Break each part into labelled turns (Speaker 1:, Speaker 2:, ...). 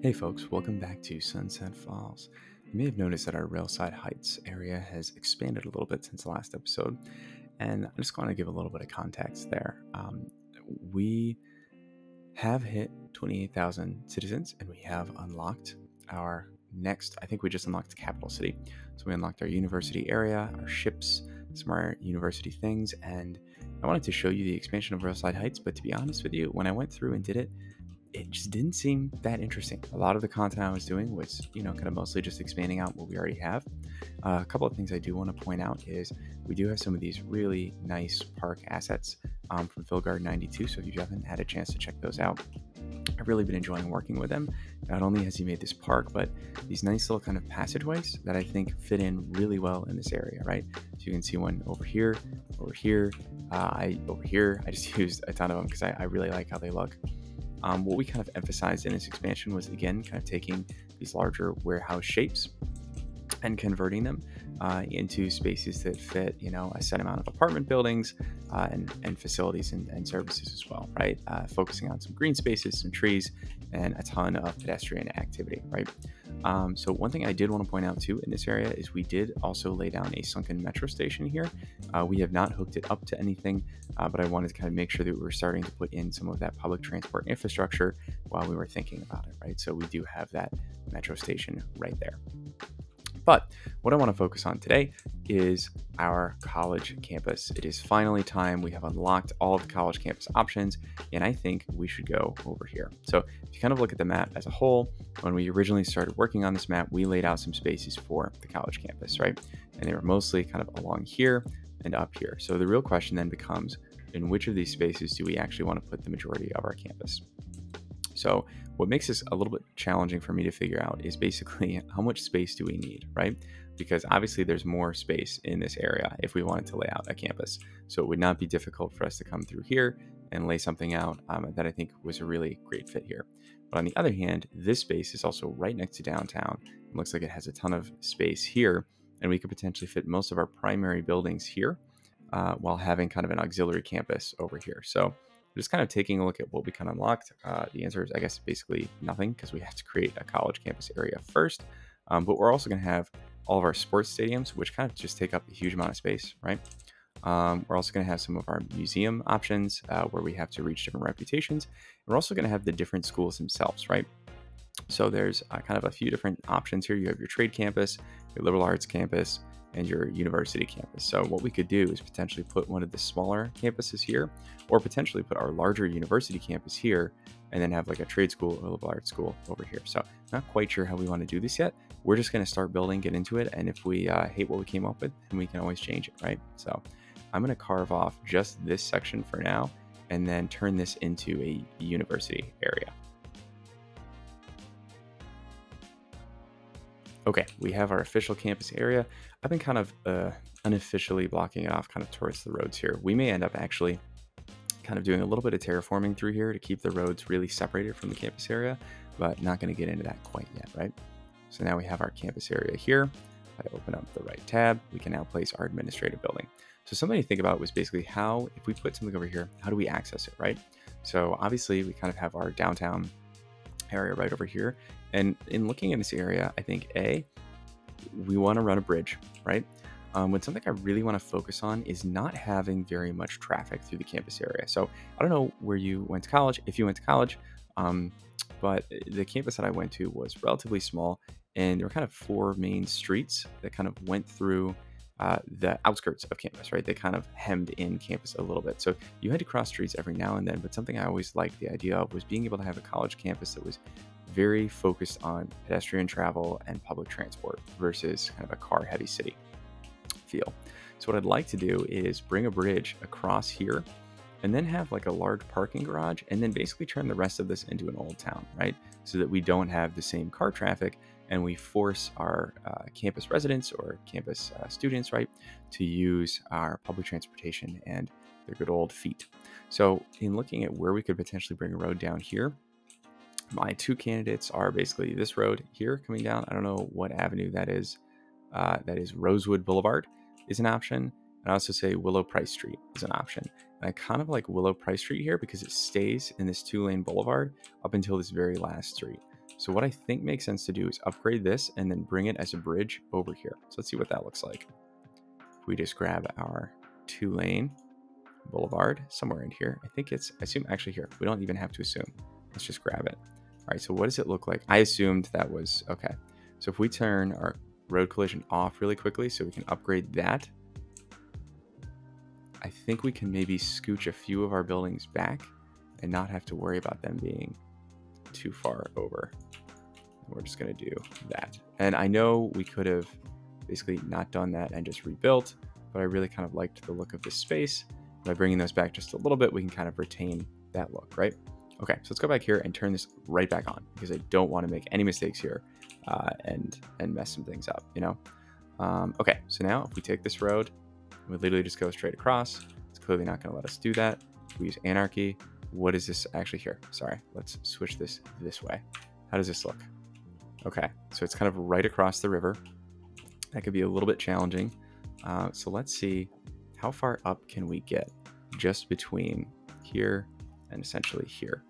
Speaker 1: Hey folks, welcome back to Sunset Falls. You may have noticed that our Railside Heights area has expanded a little bit since the last episode, and I just want to give a little bit of context there. We have hit 28,000 citizens, and we have unlocked our next, I think we just unlocked the capital city. So we unlocked our university area, our ships, some of our university things, and I wanted to show you the expansion of Railside Heights, but to be honest with you, when I went through and did it, it just didn't seem that interesting. A lot of the content I was doing was, kind of mostly just expanding out what we already have. A couple of things I do want to point out is we do have some of these really nice park assets from Philgard 92. So if you haven't had a chance to check those out, I've really been enjoying working with them. Not only has he made this park, but these nice little kind of passageways that I think fit in really well in this area, right? So you can see one over here, over here, I just used a ton of them because I really like how they look. What we kind of emphasized in this expansion was, again, kind of taking these larger warehouse shapes and converting them into spaces that fit, a set amount of apartment buildings and facilities and services as well, right? Focusing on some green spaces, some trees, and a ton of pedestrian activity, right? So one thing I did want to point out too in this area is we did also lay down a sunken metro station here. We have not hooked it up to anything, but I wanted to kind of make sure that we were starting to put in some of that public transport infrastructure while we were thinking about it, right? So we do have that metro station right there. But what I want to focus on today is our college campus. It is finally time. We have unlocked all of the college campus options, and I think we should go over here. So if you kind of look at the map as a whole, when we originally started working on this map, we laid out some spaces for the college campus, right? And they were mostly kind of along here and up here. So the real question then becomes, in which of these spaces do we actually want to put the majority of our campus? So what makes this a little bit challenging for me to figure out is basically how much space do we need, right? Because obviously there's more space in this area if we wanted to lay out a campus. So it would not be difficult for us to come through here and lay something out that I think was a really great fit here. But on the other hand, this space is also right next to downtown. It looks like it has a ton of space here, and we could potentially fit most of our primary buildings here while having kind of an auxiliary campus over here. So just kind of taking a look at what we kind of unlocked. The answer is, I guess, basically nothing because we have to create a college campus area first. But we're also going to have all of our sports stadiums, which kind of just take up a huge amount of space, right? We're also going to have some of our museum options where we have to reach different reputations. We're also going to have the different schools themselves, right? So there's kind of a few different options here. You have your trade campus, your liberal arts campus, and your university campus. So what we could do is potentially put one of the smaller campuses here, or potentially put our larger university campus here, and then have like a trade school or liberal arts school over here. So not quite sure how we want to do this yet. We're just going to start building, get into it, and if we hate what we came up with, then we can always change it, right? So I'm going to carve off just this section for now, and then turn this into a university area. Okay, we have our official campus area. I've been kind of unofficially blocking it off kind of towards the roads here. We may end up actually kind of doing a little bit of terraforming through here to keep the roads really separated from the campus area, but not going to get into that quite yet, right? So now we have our campus area here. If I open up the right tab, we can now place our administrative building. So something to think about was basically how, if we put something over here, how do we access it, right? So obviously we kind of have our downtown area right over here. And in looking at this area, I think we want to run a bridge, right? But something I really want to focus on is not having very much traffic through the campus area. So I don't know where you went to college, if you went to college, but the campus that I went to was relatively small, and there were kind of four main streets that kind of went through the outskirts of campus, right? They kind of hemmed in campus a little bit. So you had to cross streets every now and then, but something I always liked the idea of was being able to have a college campus that was very focused on pedestrian travel and public transport versus kind of a car-heavy city feel. So what I'd like to do is bring a bridge across here and then have like a large parking garage and then basically turn the rest of this into an old town, right? So that we don't have the same car traffic and we force our campus residents or campus students, right, to use our public transportation and their good old feet. So in looking at where we could potentially bring a road down here, my two candidates are basically this road here coming down. I don't know what avenue that is. That is Rosewood Boulevard is an option. And I also say Willow Price Street is an option. And I kind of like Willow Price Street here because it stays in this two-lane boulevard up until this very last street. So what I think makes sense to do is upgrade this and then bring it as a bridge over here. So let's see what that looks like. If we just grab our 2-lane boulevard somewhere in here, I assume actually here, we don't even have to assume. Let's just grab it. All right, so what does it look like? I assumed that was, okay. So if we turn our road collision off really quickly so we can upgrade that, I think we can maybe scooch a few of our buildings back and not have to worry about them being too far over. We're just gonna do that. And I know we could have basically not done that and just rebuilt, but I really kind of liked the look of this space. By bringing those back just a little bit, we can kind of retain that look, right? Okay, so let's go back here and turn this right back on because I don't want to make any mistakes here and mess some things up, you know? Okay, so now if we take this road, we literally just go straight across. It's clearly not gonna let us do that. We use anarchy. What is this actually here? Sorry, let's switch this way. How does this look? Okay, so it's kind of right across the river. That could be a little bit challenging. So let's see, how far up can we get just between here and essentially here?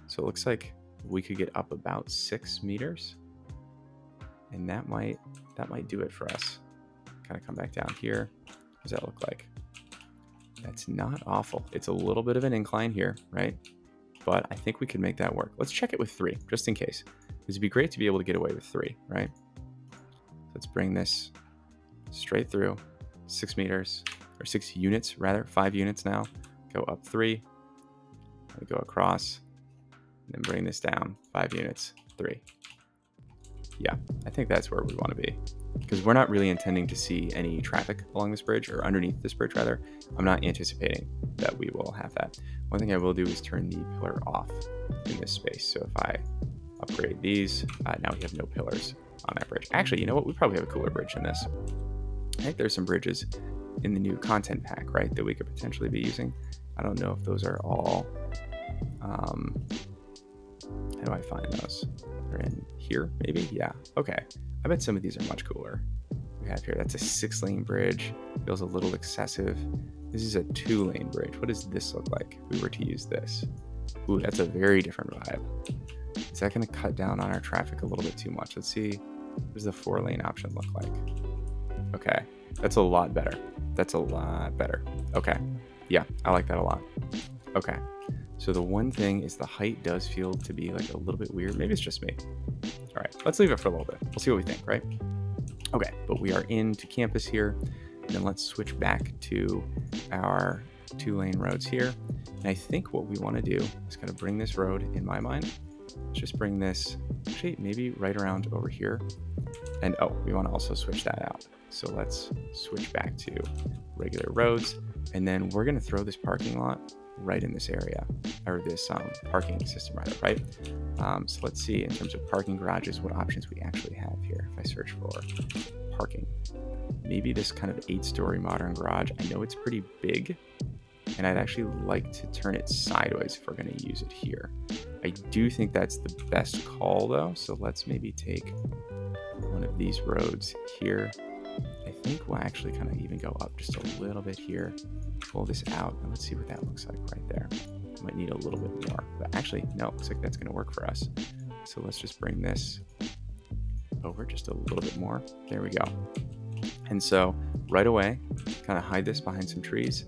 Speaker 1: So it looks like we could get up about 6 meters, and that might do it for us. Kind of come back down here. What does that look like? That's not awful. It's a little bit of an incline here, right? But I think we could make that work. Let's check it with 3, just in case. Because it'd be great to be able to get away with 3, right? Let's bring this straight through 6 meters, or 6 units rather, 5 units now. Go up 3, we go across, and then bring this down 5 units, 3. Yeah, I think that's where we want to be. Because we're not really intending to see any traffic along this bridge, or underneath this bridge rather. I'm not anticipating that we will have that. One thing I will do is turn the pillar off in this space. So if I upgrade these, now we have no pillars on that bridge. Actually, you know what? We probably have a cooler bridge than this. I think there's some bridges in the new content pack, right, that we could potentially be using. I don't know if those are all, how do I find those? They're in here, maybe? Yeah, okay. I bet some of these are much cooler. We have here, that's a 6-lane bridge. Feels a little excessive. This is a 2-lane bridge. What does this look like if we were to use this? Ooh, that's a very different vibe. Is that gonna cut down on our traffic a little bit too much? Let's see, what does the 4-lane option look like? Okay, that's a lot better. That's a lot better. Okay, yeah, I like that a lot. Okay, so the one thing is the height does feel to be like a little bit weird. Maybe it's just me. All right, let's leave it for a little bit. We'll see what we think, right? Okay, but we are into campus here. And then let's switch back to our 2-lane roads here. And I think what we want to do is kind of bring this road, in my mind, let's just bring this, actually maybe right around over here. And oh, we want to also switch that out. So let's switch back to regular roads. And then we're going to throw this parking lot right in this area, or this parking system rather, right? So let's see, in terms of parking garages, what options we actually have here. If I search for parking, maybe this kind of 8-story modern garage. I know it's pretty big, and I'd actually like to turn it sideways if we're going to use it here. I do think that's the best call though, so let's maybe take one of these roads here. I think we'll actually kind of even go up just a little bit here, pull this out, and let's see what that looks like right there. Might need a little bit more, but actually, no, it looks like that's going to work for us. So let's just bring this over just a little bit more. There we go. And so right away, kind of hide this behind some trees.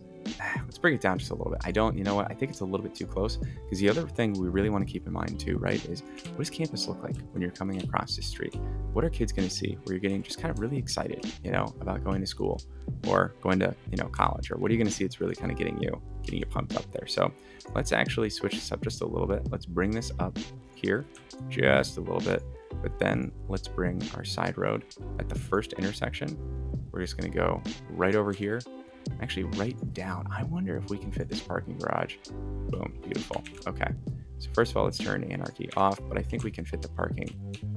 Speaker 1: Let's bring it down just a little bit. You know what? I think it's a little bit too close, because the other thing we really want to keep in mind too, right, is what does campus look like when you're coming across this street? What are kids going to see where you're getting just kind of really excited, you know, about going to school or going to, you know, college? Or what are you going to see it's really kind of getting you pumped up there? So let's actually switch this up just a little bit. Let's bring this up here just a little bit, but then let's bring our side road at the first intersection. We're just going to go right over here. Actually right down. I wonder if we can fit this parking garage. Boom, beautiful. Okay, so first of all, let's turn anarchy off, but I think we can fit the parking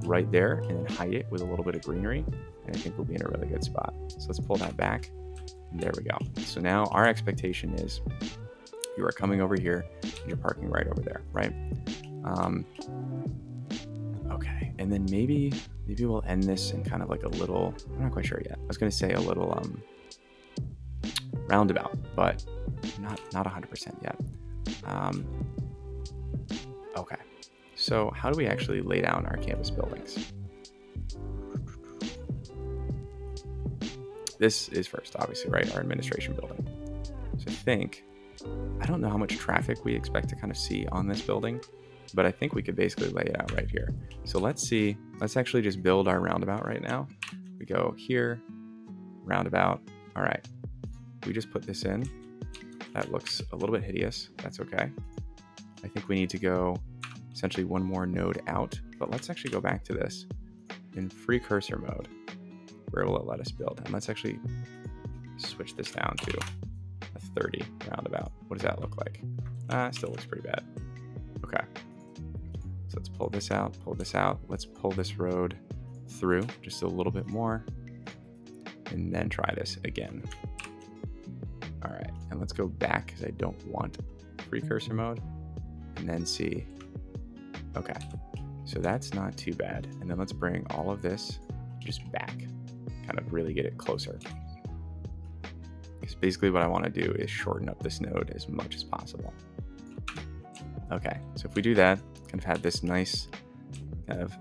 Speaker 1: right there and then hide it with a little bit of greenery, and I think we'll be in a really good spot. So let's pull that back, and there we go. So now our expectation is you are coming over here and you're parking right over there, right? Okay, and then maybe we'll end this in kind of like a little, I'm not quite sure yet. I was gonna say a little roundabout, but not 100% yet. Okay, So how do we actually lay down our campus buildings? This is first, obviously, right? Our administration building. So I don't know how much traffic we expect to kind of see on this building, but I think we could basically lay it out right here. So let's actually just build our roundabout right now. We go here, roundabout. All right, we just put this in. That looks a little bit hideous. That's okay. I think we need to go essentially one more node out, but let's actually go back to this in free cursor mode. Where will it let us build? And let's actually switch this down to a 30 roundabout. What does that look like? Still looks pretty bad. Okay. So let's pull this out, pull this out. Let's pull this road through just a little bit more and then try this again. All right, and let's go back because I don't want free cursor mode and then see. Okay, so that's not too bad. And then let's bring all of this just back, kind of really get it closer. Because basically what I want to do is shorten up this node as much as possible. Okay, so if we do that, kind of have this nice kind of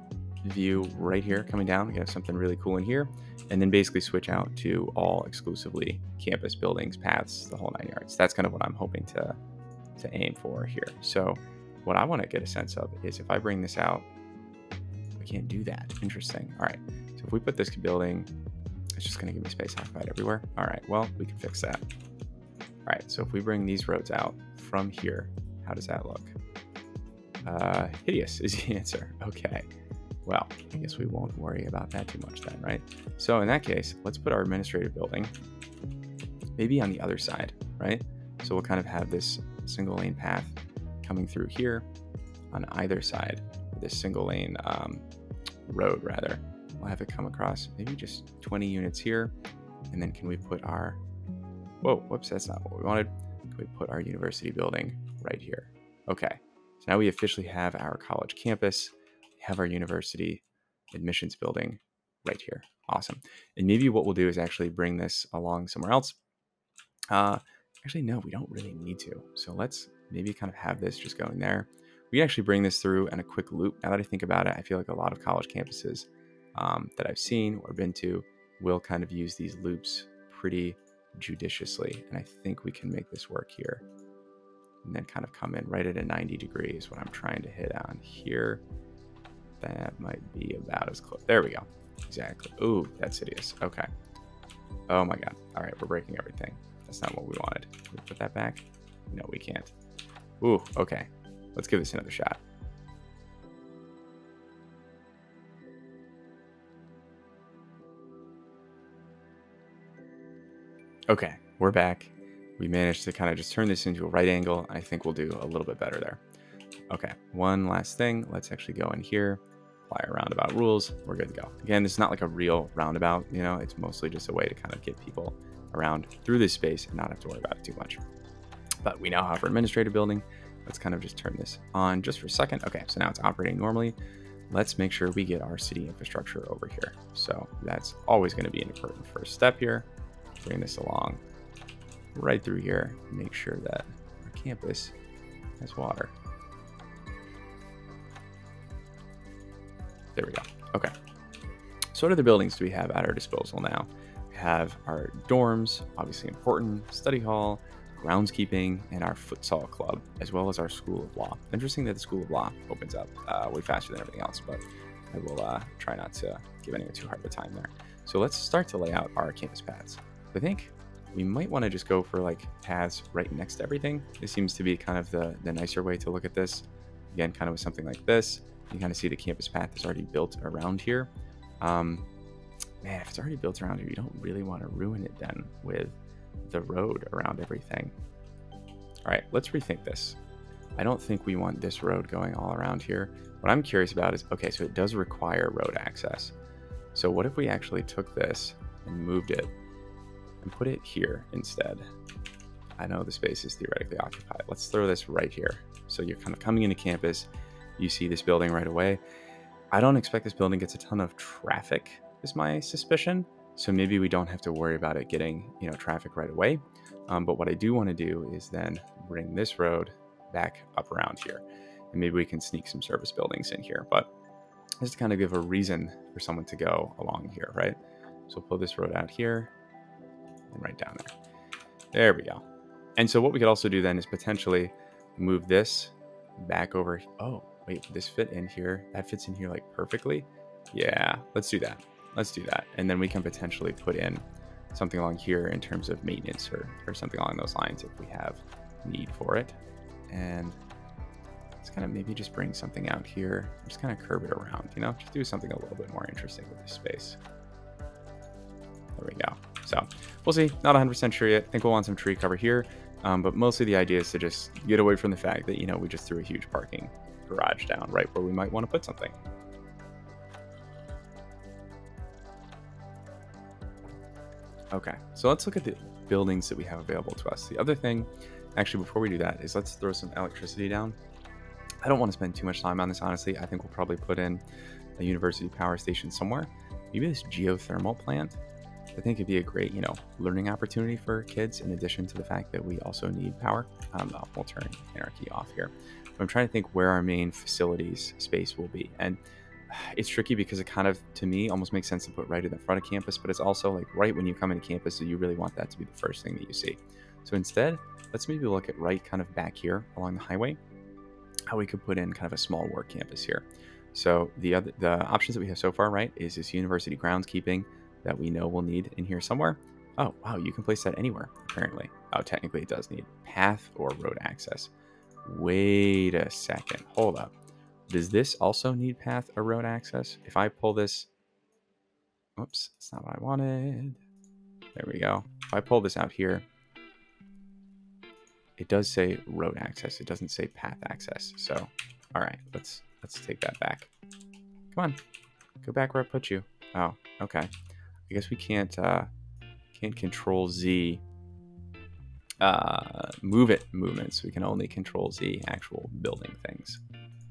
Speaker 1: view right here coming down. We have something really cool in here, and then basically switch out to all exclusively campus buildings, paths, the whole 9 yards. That's kind of what I'm hoping to aim for here. So what I want to get a sense of is if I bring this out, I can't do that. Interesting. All right, so if we put this building, it's just going to give me space occupied everywhere. All right, well, we can fix that. All right, so if we bring these roads out from here, how does that look? Hideous is the answer. Okay, well, I guess we won't worry about that too much then, right? So in that case, let's put our administrative building maybe on the other side, right? So we'll kind of have this single lane path coming through here on either side, this single lane road rather. We'll have it come across maybe just 20 units here. And then can we put our, whoa, whoops, that's not what we wanted. Can we put our university building right here? Okay, so now we officially have our college campus, we have our university admissions building right here. Awesome. And maybe what we'll do is actually bring this along somewhere else. Actually, no, we don't really need to. So let's maybe kind of have this just going there. We can actually bring this through in a quick loop. Now that I think about it, I feel like a lot of college campuses that I've seen or been to will kind of use these loops pretty judiciously. And I think we can make this work here. And then kind of come in right at a 90 degrees, what I'm trying to hit on here. That might be about as close. There we go. Exactly. Ooh, that's hideous. Okay. Oh my God. All right, we're breaking everything. That's not what we wanted. Can we put that back? No, we can't. Ooh, okay. Let's give this another shot. Okay, we're back. We managed to kind of just turn this into a right angle. I think we'll do a little bit better there. Okay, one last thing. Let's actually go in here, apply our roundabout rules. We're good to go. Again, it's not like a real roundabout, you know, it's mostly just a way to kind of get people around through this space and not have to worry about it too much. But we now have our administrative building. Let's kind of just turn this on just for a second. Okay, so now it's operating normally. Let's make sure we get our city infrastructure over here. So that's always going to be an important first step here. Bring this along right through here. Make sure that our campus has water. There we go. Okay. So what other buildings do we have at our disposal now? We have our dorms, obviously important, study hall, groundskeeping, and our futsal club, as well as our School of Law. Interesting that the School of Law opens up way faster than everything else, but I will try not to give anyone too hard of a time there. So let's start to lay out our campus paths. I think we might want to just go for like paths right next to everything. This seems to be kind of the nicer way to look at this. Again, kind of with something like this, you kind of see the campus path is already built around here. Man, if it's already built around here, you don't really want to ruin it then with the road around everything. All right, let's rethink this. I don't think we want this road going all around here. What I'm curious about is, okay, so it does require road access. So what if we actually took this and moved it and put it here instead? I know the space is theoretically occupied. Let's throw this right here. So you're kind of coming into campus, you see this building right away. I don't expect this building gets a ton of traffic, is my suspicion. So maybe we don't have to worry about it getting, you know, traffic right away. But what I do want to do is then bring this road back up around here. and maybe we can sneak some service buildings in here, but just to kind of give a reason for someone to go along here, right? So we'll pull this road out here and right down there. There we go. And so what we could also do then is potentially move this back over. Oh, wait, would this fit in here? That fits in here like perfectly. Yeah, let's do that. Let's do that. And then we can potentially put in something along here in terms of maintenance or something along those lines if we have need for it. And let's kind of maybe just bring something out here. Just kind of curve it around, you know, just do something a little bit more interesting with this space. There we go. So we'll see. Not 100% sure yet. I think we'll want some tree cover here. But mostly the idea is to just get away from the fact that, you know, we just threw a huge parking garage down right where we might want to put something. Okay, so let's look at the buildings that we have available to us. The other thing, actually, before we do that, is let's throw some electricity down. I don't want to spend too much time on this, honestly. I think we'll probably put in a university power station somewhere. Maybe this geothermal plant. I think it'd be a great, you know, learning opportunity for kids, in addition to the fact that we also need power. We'll turn anarchy off here. But I'm trying to think where our main facilities space will be. And it's tricky because it kind of, to me, almost makes sense to put right in the front of campus, but it's also like right when you come into campus, so you really want that to be the first thing that you see. So instead, let's maybe look at right kind of back here along the highway, how we could put in kind of a small work campus here. So the options that we have so far, right, is this university groundskeeping that we know we'll need in here somewhere. Oh, wow, you can place that anywhere, apparently. Oh, technically it does need path or road access. Wait a second, hold up. Does this also need path or road access? If I pull this, whoops, that's not what I wanted. There we go. If I pull this out here, it does say road access. It doesn't say path access. So, all right, let's take that back. Come on, go back where I put you. Oh, okay. I guess we can't control Z movements. We can only control Z actual building things.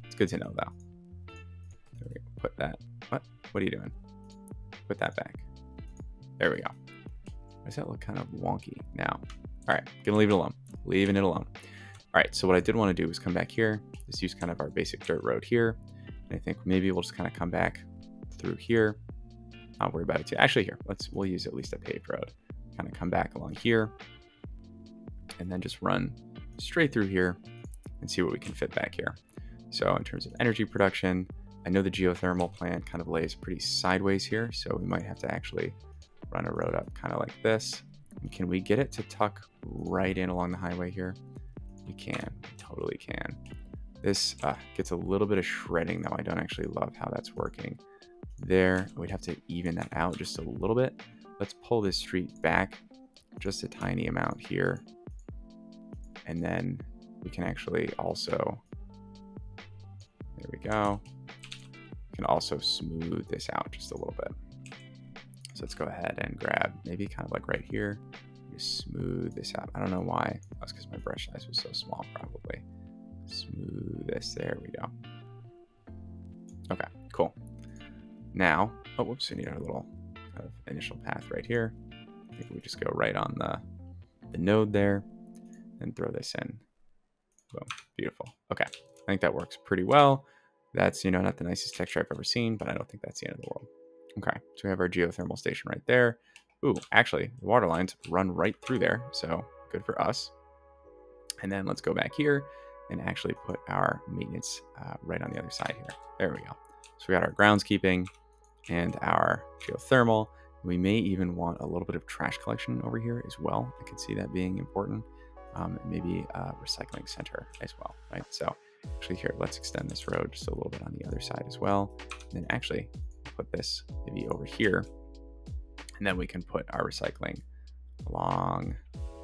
Speaker 1: It's good to know, though. There we go. Put that. What are you doing? Put that back. There we go. Why does that look kind of wonky now? All right, gonna leave it alone. Leaving it alone. All right, so what I did want to do is come back here. Just use kind of our basic dirt road here. And I think maybe we'll just kind of come back through here. Not worry about it too. Actually, here, we'll use at least a paved road. Kind of come back along here, and then just run straight through here and see what we can fit back here. So in terms of energy production, I know the geothermal plant kind of lays pretty sideways here, so we might have to actually run a road up kind of like this. And can we get it to tuck right in along the highway here? We can, we totally can. This gets a little bit of shredding though. I don't actually love how that's working. There, we'd have to even that out just a little bit. Let's pull this street back just a tiny amount here. And then we can actually also, there we go. We can also smooth this out just a little bit. So let's go ahead and grab maybe kind of like right here. Just smooth this out. I don't know why. That's because my brush size was so small, probably. Smooth this. There we go. Okay, cool. Now, oh, whoops, we need our little kind of initial path right here. I think we just go right on the node there and throw this in. Boom, beautiful. Okay, I think that works pretty well. That's, you know, not the nicest texture I've ever seen, but I don't think that's the end of the world. Okay, so we have our geothermal station right there. Ooh, actually, the water lines run right through there, so good for us. And then let's go back here and actually put our maintenance right on the other side here. There we go. So we got our groundskeeping and our geothermal. We may even want a little bit of trash collection over here as well. I could see that being important. Maybe a recycling center as well, right? So actually here, let's extend this road just a little bit on the other side as well. And then actually put this maybe over here. And then we can put our recycling along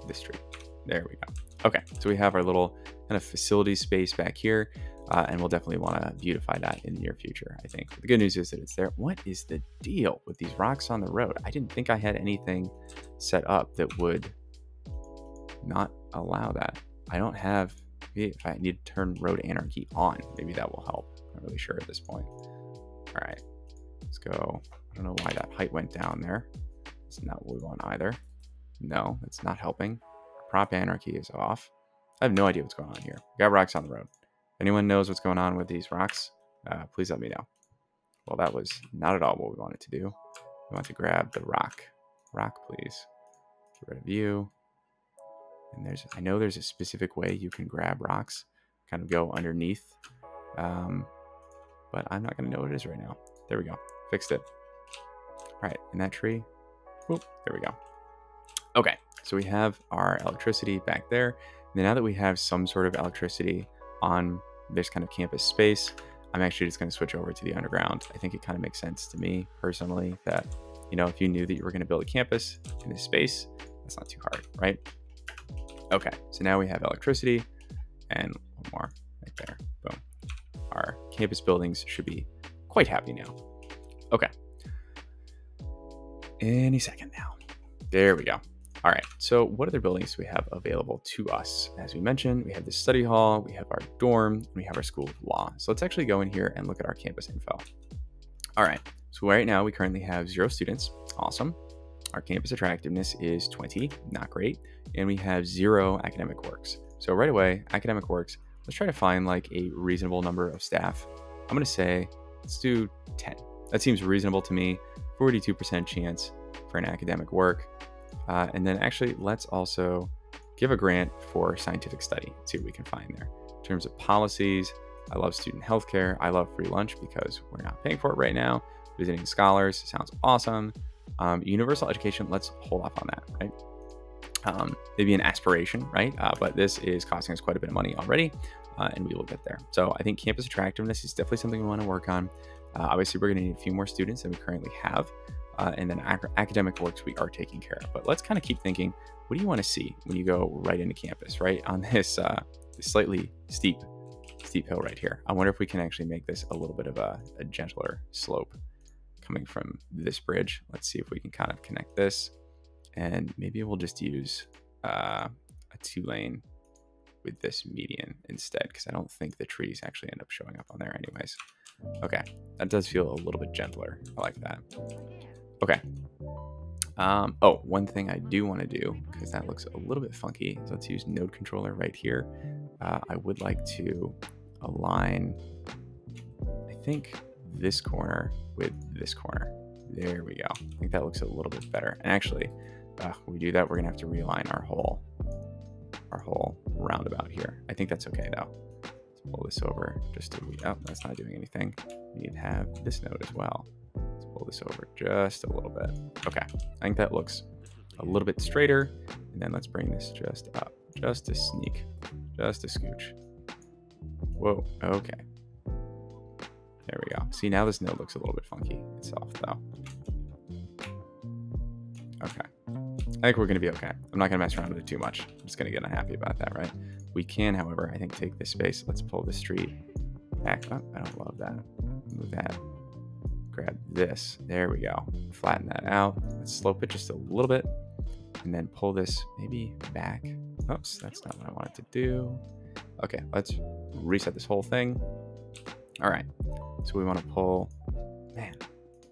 Speaker 1: this street. There we go. Okay, so we have our little kind of facility space back here. And we'll definitely want to beautify that in the near future, I think. The good news is that it's there. What is the deal with these rocks on the road? I didn't think I had anything set up that would not allow that. I don't have, if I need to turn road anarchy on, maybe that will help. I'm not really sure at this point. All right, let's go. I don't know why that height went down there. It's not what we want either. No, that's not helping. Prop anarchy is off. I have no idea what's going on here. We got rocks on the road. anyone knows what's going on with these rocks, please let me know. Well, that was not at all what we wanted to do. We want to grab the rock. Rock, please. Get rid of you. And I know there's a specific way you can grab rocks, kind of go underneath. But I'm not going to know what it is right now. There we go. Fixed it. All right, in that tree. Whoop, there we go. Okay, so we have our electricity back there. And now that we have some sort of electricity on this kind of campus space, I'm actually just going to switch over to the underground. I think it kind of makes sense to me personally that, you know, if you knew that you were going to build a campus in this space, that's not too hard, right? Okay, so now we have electricity and one more right there. Boom. Our campus buildings should be quite happy now. Okay. Any second now. There we go. All right, so what other buildings do we have available to us? As we mentioned, we have the study hall, we have our dorm, and we have our school of law. So let's actually go in here and look at our campus info. All right, so right now we currently have 0 students. Awesome. Our campus attractiveness is 20, not great. And we have 0 academic works. So right away, academic works, let's try to find like a reasonable number of staff. I'm gonna say, let's do 10. That seems reasonable to me. 42% chance for an academic work. And then actually, let's also give a grant for scientific study. See what we can find there. In terms of policies, I love student healthcare. I love free lunch because we're not paying for it right now. Visiting scholars sounds awesome. Universal education, let's hold off on that, right? Maybe an aspiration, right? But this is costing us quite a bit of money already, and we will get there. So I think campus attractiveness is definitely something we want to work on. Obviously, we're going to need a few more students than we currently have. And then academic works we are taking care of. But let's kind of keep thinking, what do you want to see when you go right into campus, right? On this slightly steep hill right here. I wonder if we can actually make this a little bit of a gentler slope coming from this bridge. Let's see if we can kind of connect this. And maybe we'll just use a 2-lane with this median instead, because I don't think the trees actually end up showing up on there anyways. Okay, that does feel a little bit gentler. I like that. Okay. Oh, one thing I do want to do, because that looks a little bit funky, is let's use node controller right here. I would like to align, I think, this corner with this corner. There we go. I think that looks a little bit better. And actually, when we do that, we're gonna have to realign our whole roundabout here. I think that's okay though. Let's pull this over just to, oh, that's not doing anything. We need to have this node as well. Let's pull this over just a little bit. Okay, I think that looks a little bit straighter. And then let's bring this just up, just a sneak, just a scooch. Whoa, okay. There we go. See, now this node looks a little bit funky itself though. Okay. I think we're going to be okay. I'm not going to mess around with it too much. I'm just going to get unhappy about that, right? We can, however, I think take this space. Let's pull the street back up. I don't love that. Move that. Grab this. There we go. Flatten that out. Let's slope it just a little bit. And then pull this maybe back. Oops, that's not what I wanted to do. Okay, let's reset this whole thing. All right. So we want to pull,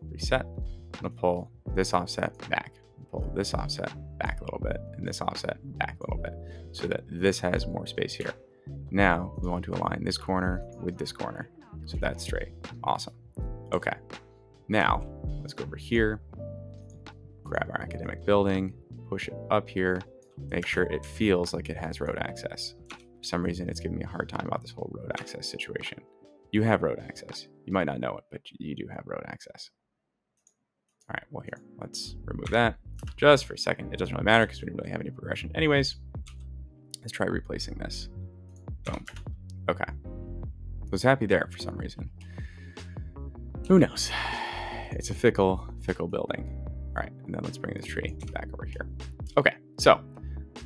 Speaker 1: reset. I'm going to pull this offset back. Pull this offset back a little bit and this offset back a little bit so that this has more space here. Now we want to align this corner with this corner so that's straight. Awesome. Okay, now let's go over here, grab our academic building, push it up here, make sure it feels like it has road access. For some reason it's giving me a hard time about this whole road access situation. You have road access. You might not know it, but you do have road access. All right, well here, let's remove that just for a second. It doesn't really matter because we didn't really have any progression anyways. Let's try replacing this. Boom. Okay. Was happy there for some reason. Who knows? It's a fickle building. All right, and then let's bring this tree back over here. Okay, so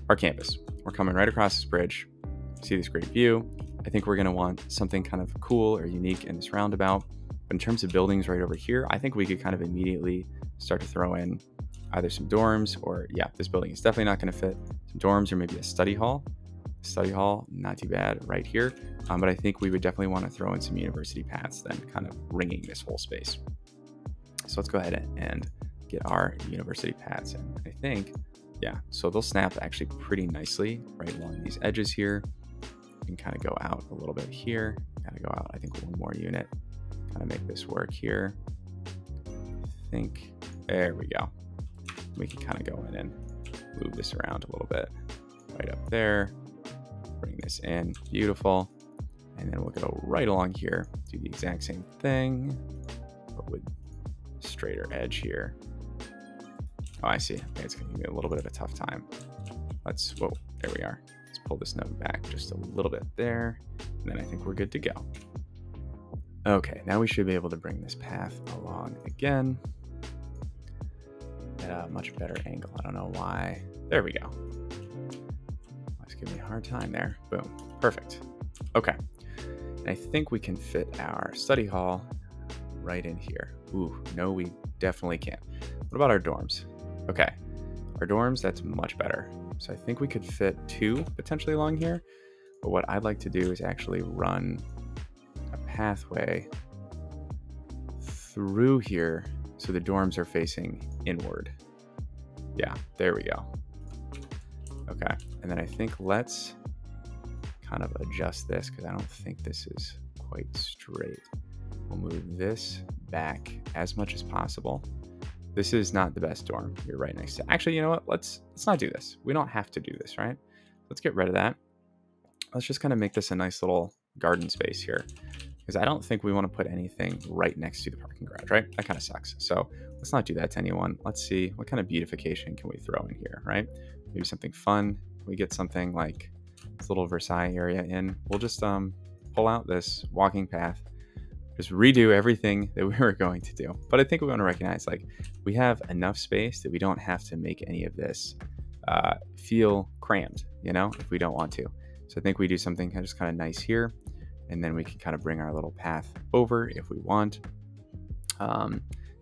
Speaker 1: our campus. We're coming right across this bridge. See this great view. I think we're gonna want something kind of cool or unique in this roundabout. But in terms of buildings right over here, I think we could kind of immediately start to throw in either some dorms or, yeah, this building is definitely not going to fit. Some dorms or maybe a study hall. Study hall, not too bad right here. But I think we would definitely want to throw in some university paths then, kind of ringing this whole space. So let's go ahead and get our university paths in. I think, yeah, so they'll snap actually pretty nicely right along these edges here. You can kind of go out a little bit here, kind of go out, I think, one more unit, kind of make this work here. I think, there we go. We can kind of go in and move this around a little bit, right up there, bring this in, beautiful. And then we'll go right along here, do the exact same thing, but with straighter edge here. Oh, I see. Okay, it's going to give me a little bit of a tough time. Whoa, there we are. Let's pull this node back just a little bit there, and then I think we're good to go. Okay, now we should be able to bring this path along again at a much better angle. I don't know why. There we go. Let's give me a hard time there. Boom. Perfect. Okay. And I think we can fit our study hall right in here. Ooh, no, we definitely can't. What about our dorms? Okay, our dorms, that's much better. So I think we could fit 2 potentially along here. But what I'd like to do is actually run a pathway through here so the dorms are facing inward. Yeah, there we go. Okay, and then I think let's kind of adjust this because I don't think this is quite straight. We'll move this back as much as possible. This is not the best dorm. You're right next to. Actually, you know what? Let's not do this. We don't have to do this, right? Let's get rid of that. Let's just kind of make this a nice little garden space here, because I don't think we want to put anything right next to the parking garage, right? That kind of sucks. So let's not do that to anyone. Let's see what kind of beautification can we throw in here, right? Maybe something fun. We get something like this little Versailles area in. We'll just pull out this walking path, just redo everything that we were going to do. But I think we want to recognize, like, we have enough space that we don't have to make any of this feel crammed, you know, if we don't want to. So I think we do something just kind of nice here, and then we can kind of bring our little path over if we want. I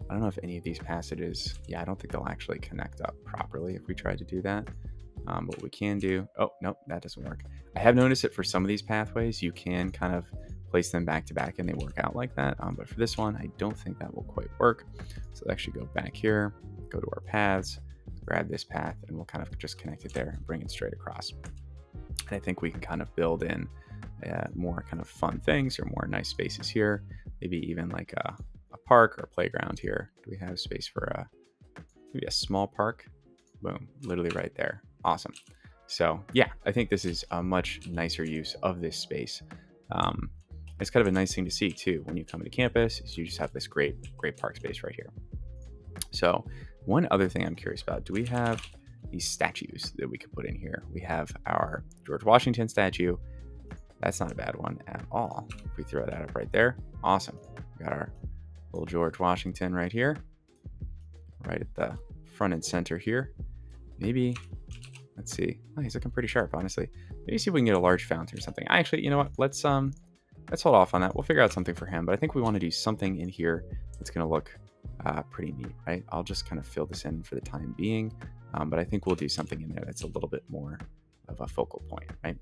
Speaker 1: don't know if any of these passages, yeah, I don't think they'll actually connect up properly if we tried to do that. But what we can do, oh, nope, that doesn't work. I have noticed that for some of these pathways, you can kind of place them back to back and they work out like that. But for this one, I don't think that will quite work. So let's actually go back here, go to our paths, grab this path, and we'll kind of just connect it there and bring it straight across. And I think we can kind of build in more kind of fun things or more nice spaces here. Maybe even like a park or a playground here. Do we have space for maybe a small park? Boom, literally right there. Awesome. So yeah, I think this is a much nicer use of this space. It's kind of a nice thing to see too when you come to campus, is you just have this great park space right here. So one other thing I'm curious about, do we have these statues that we could put in here? We have our George Washington statue. That's not a bad one at all. If we throw that up right there, awesome. We got our little George Washington right here, right at the front and center here. Maybe, let's see. Oh, he's looking pretty sharp, honestly. Maybe see if we can get a large fountain or something. Actually, you know what? Let's hold off on that. We'll figure out something for him, but I think we want to do something in here that's going to look pretty neat, right? I'll just kind of fill this in for the time being, but I think we'll do something in there that's a little bit more of a focal point, right?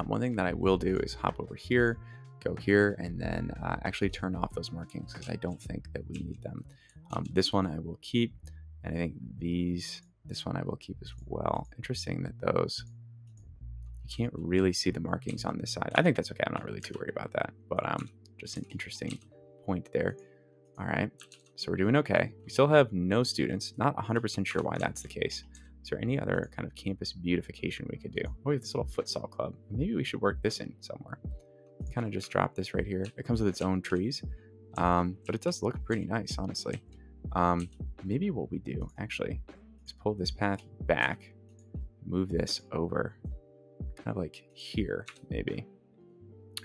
Speaker 1: One thing that I will do is hop over here, go here, and then actually turn off those markings because I don't think that we need them. This one I will keep, and I think this one I will keep as well. Interesting that those, you can't really see the markings on this side. I think that's okay. I'm not really too worried about that, but just an interesting point there. All right, so we're doing okay. We still have no students. Not 100% sure why that's the case. Is there any other kind of campus beautification we could do? Oh, we have this little futsal club. Maybe we should work this in somewhere. Kind of just drop this right here. It comes with its own trees, but it does look pretty nice, honestly. Maybe what we do actually is pull this path back, move this over, kind of like here, maybe.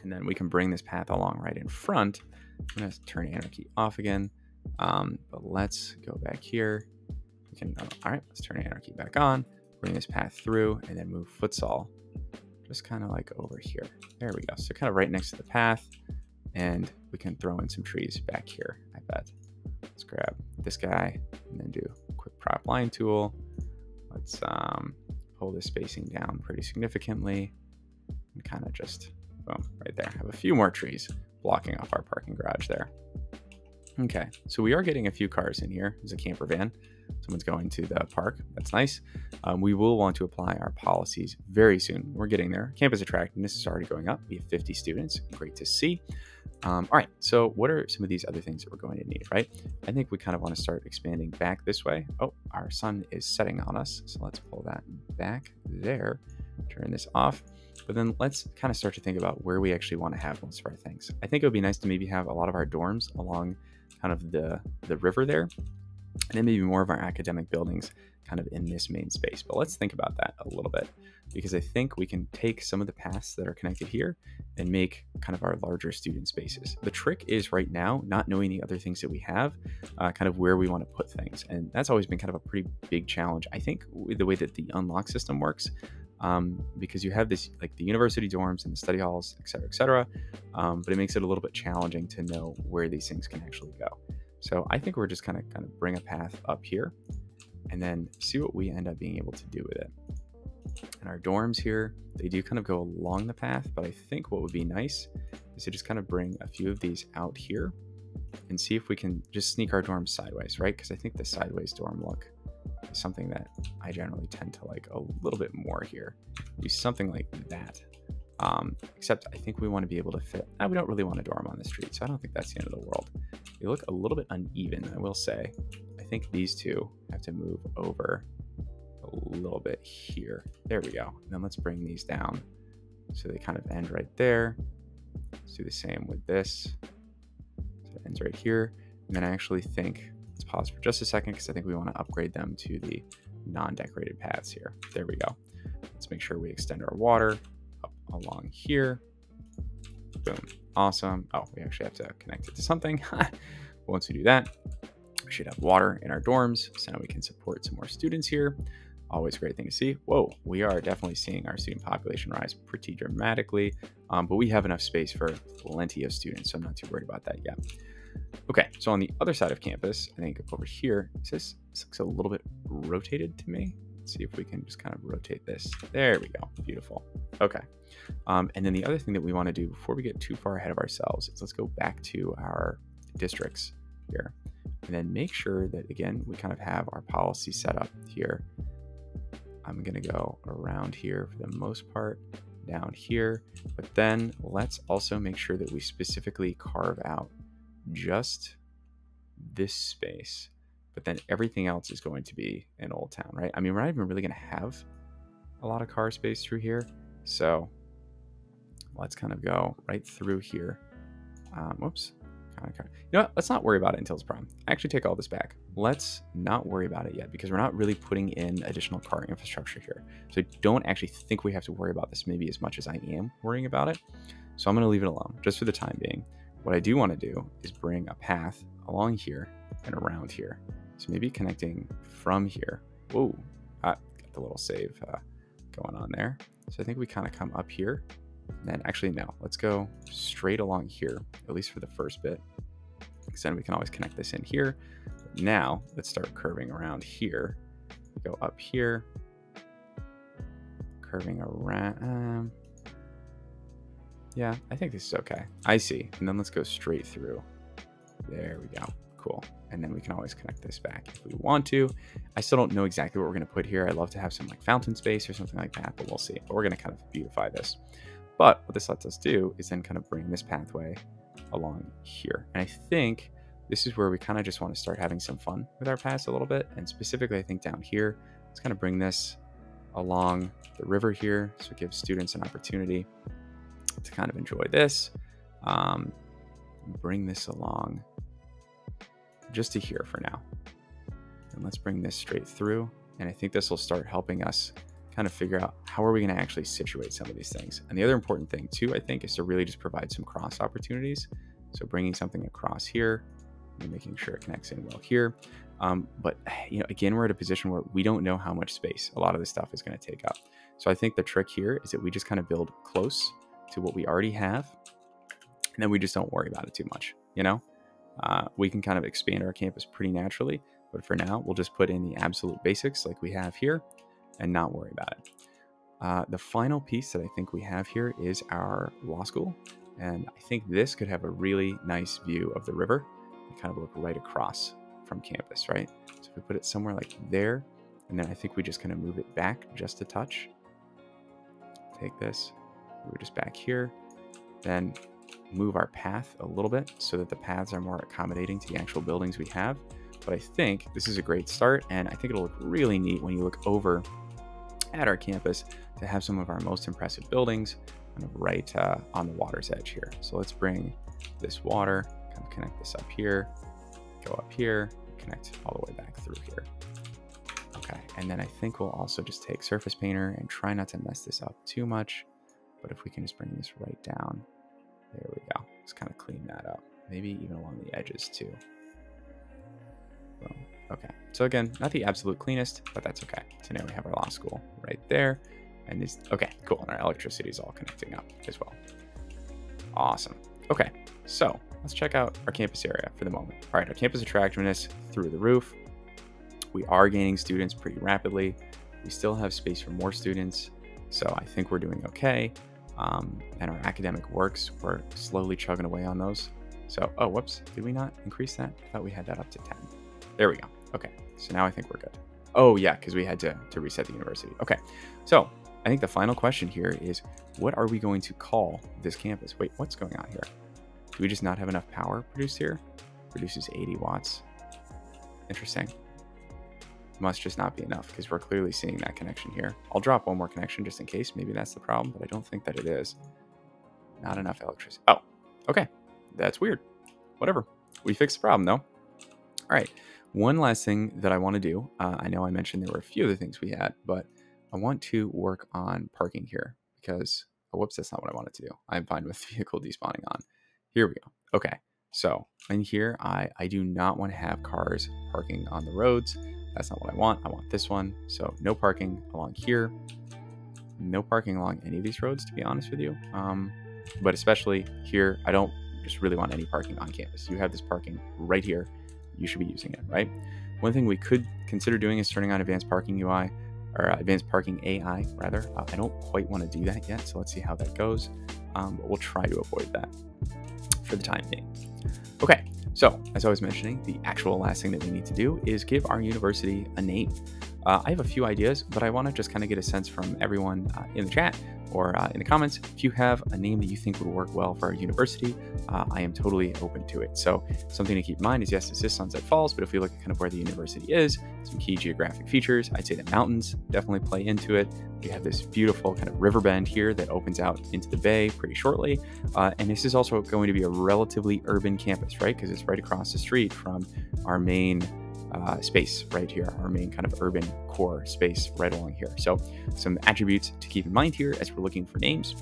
Speaker 1: And then we can bring this path along right in front. I'm gonna turn anarchy off again, but let's go back here. We can, all right, let's turn anarchy back on, bring this path through, and then move futsal just kind of like over here. There we go. So kind of right next to the path, and we can throw in some trees back here, I bet. Let's grab this guy and then do a quick prop line tool. Let's pull this spacing down pretty significantly and kind of just boom, right there. Have a few more trees blocking off our parking garage there. Okay, so we are getting a few cars in here. There's a camper van. Someone's going to the park. That's nice. We will want to apply our policies very soon. We're getting there. Campus attractiveness is already going up. We have 50 students. Great to see. All right, so what are some of these other things that we're going to need, right? I think we kind of want to start expanding back this way. Oh, our sun is setting on us. So let's pull that back there, turn this off. But then let's kind of start to think about where we actually want to have most of our things. I think it would be nice to maybe have a lot of our dorms along kind of the river there, and then maybe more of our academic buildings kind of in this main space. But let's think about that a little bit, because I think we can take some of the paths that are connected here and make kind of our larger student spaces. The trick is right now, not knowing the other things that we have, kind of where we want to put things. And that's always been kind of a pretty big challenge, I think, with the way that the unlock system works. Because you have this, like the university dorms and the study halls, et cetera, but it makes it a little bit challenging to know where these things can actually go. So I think we're just kind of bring a path up here and then see what we end up being able to do with it. And our dorms here, they do kind of go along the path, but I think what would be nice is to just kind of bring a few of these out here and see if we can just sneak our dorms sideways, right? Because I think the sideways dorm look is something that I generally tend to like a little bit more here. Do something like that. Except I think we want to be able to fit. We don't really want a dorm on the street, so I don't think that's the end of the world. They look a little bit uneven, I will say. I think these two have to move over a little bit here. There we go. And then let's bring these down so they kind of end right there. Let's do the same with this. So it ends right here. And then I actually think, let's pause for just a second because I think we want to upgrade them to the non-decorated paths here. There we go. Let's make sure we extend our water up along here. Boom. Awesome. Oh, we actually have to connect it to something. Once we do that, we should have water in our dorms, so now we can support some more students here. Always a great thing to see. Whoa, we are definitely seeing our student population rise pretty dramatically, but we have enough space for plenty of students, so I'm not too worried about that yet. Okay, so on the other side of campus, I think over here, this looks a little bit rotated to me. Let's see if we can just kind of rotate this. There we go. Beautiful. Okay. And then the other thing that we want to do before we get too far ahead of ourselves is let's go back to our districts here and then make sure that, again, we kind of have our policy set up here. I'm going to go around here for the most part, down here, but then let's also make sure that we specifically carve out just this space, but then everything else is going to be in Old Town, right? I mean, we're not even really going to have a lot of car space through here, so let's kind of go right through here. Whoops. You know what? Let's not worry about it until it's prime. I actually take all this back. Let's not worry about it yet because we're not really putting in additional car infrastructure here. So I don't actually think we have to worry about this maybe as much as I am worrying about it. So I'm going to leave it alone just for the time being. What I do want to do is bring a path along here and around here. So maybe connecting from here. Whoa, got the little save going on there. So I think we kind of come up here. And then actually, no, let's go straight along here, at least for the first bit. Because then we can always connect this in here. But now let's start curving around here. We go up here, curving around. Yeah, I think this is okay. I see. And then let's go straight through. There we go. Cool. And then we can always connect this back if we want to. I still don't know exactly what we're going to put here. I'd love to have some like fountain space or something like that, but we'll see. But we're going to kind of beautify this. But what this lets us do is then kind of bring this pathway along here. And I think this is where we kind of just want to start having some fun with our paths a little bit. And specifically, I think down here, let's kind of bring this along the river here. So it gives students an opportunity to kind of enjoy this. Bring this along just to here for now. And let's bring this straight through. And I think this will start helping us kind of figure out how are we going to actually situate some of these things. And the other important thing too, I think, is to really just provide some cross opportunities. So bringing something across here and making sure it connects in well here. But you know, again, we're at a position where we don't know how much space a lot of this stuff is going to take up. So I think the trick here is that we just kind of build close to what we already have. And then we just don't worry about it too much. You know, we can kind of expand our campus pretty naturally, but for now, we'll just put in the absolute basics like we have here and not worry about it. The final piece that I think we have here is our law school. And I think this could have a really nice view of the river and kind of look right across from campus, right? So if we put it somewhere like there, and then I think we just kind of move it back just a touch. Take this, move it just back here, then move our path a little bit so that the paths are more accommodating to the actual buildings we have. But I think this is a great start, and I think it'll look really neat when you look over at our campus to have some of our most impressive buildings kind of right on the water's edge here. So let's bring this water, kind of connect this up here, go up here, connect all the way back through here. Okay, and then I think we'll also just take Surface Painter and try not to mess this up too much. But if we can just bring this right down, there we go. Just kind of clean that up. Maybe even along the edges too. Boom. Okay, so again, not the absolute cleanest, but that's okay. So now we have our law school right there. And this, okay, cool. And our electricity is all connecting up as well. Awesome. Okay, so let's check out our campus area for the moment. All right, our campus attractiveness through the roof. We are gaining students pretty rapidly. We still have space for more students, so I think we're doing okay. And our academic works, we're slowly chugging away on those. So, oh, whoops, did we not increase that? I thought we had that up to 10. There we go. Okay, so now I think we're good. Oh yeah, because we had to reset the university. Okay, so I think the final question here is, what are we going to call this campus? Wait, what's going on here? Do we just not have enough power produced here? Produces 80 watts. Interesting. Must just not be enough because we're clearly seeing that connection here. I'll drop one more connection just in case. Maybe that's the problem, but I don't think that it is. Not enough electricity. Oh, okay. That's weird. Whatever. We fixed the problem though. All right. One last thing that I want to do. I know I mentioned there were a few other things we had, but I want to work on parking here because, oh, whoops, that's not what I wanted to do. I'm fine with vehicle despawning on. Here we go. Okay. So in here, I do not want to have cars parking on the roads. That's not what I want. I want this one. So no parking along here. No parking along any of these roads, to be honest with you. But especially here, I don't just really want any parking on campus. You have this parking right here. You should be using it, right? One thing we could consider doing is turning on advanced parking UI, or advanced parking AI, rather. I don't quite want to do that yet, so let's see how that goes. But we'll try to avoid that for the time being. Okay. So, as I was mentioning, the actual last thing that we need to do is give our university a name. I have a few ideas, but I want to just kind of get a sense from everyone in the chat or in the comments. If you have a name that you think would work well for our university, I am totally open to it. So something to keep in mind is, yes, this is Sunset Falls, but if we look at kind of where the university is, some key geographic features, I'd say the mountains definitely play into it. We have this beautiful kind of river bend here that opens out into the bay pretty shortly. And this is also going to be a relatively urban campus, right? Because it's right across the street from our main space right here, our main kind of urban core space right along here. So some attributes to keep in mind here as we're looking for names.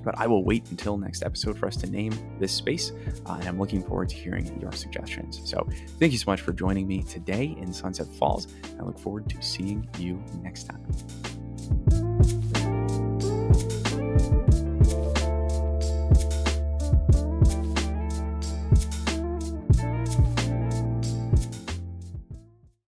Speaker 1: But I will wait until next episode for us to name this space, and I'm looking forward to hearing your suggestions. So thank you so much for joining me today in Sunset Falls. I look forward to seeing you next time.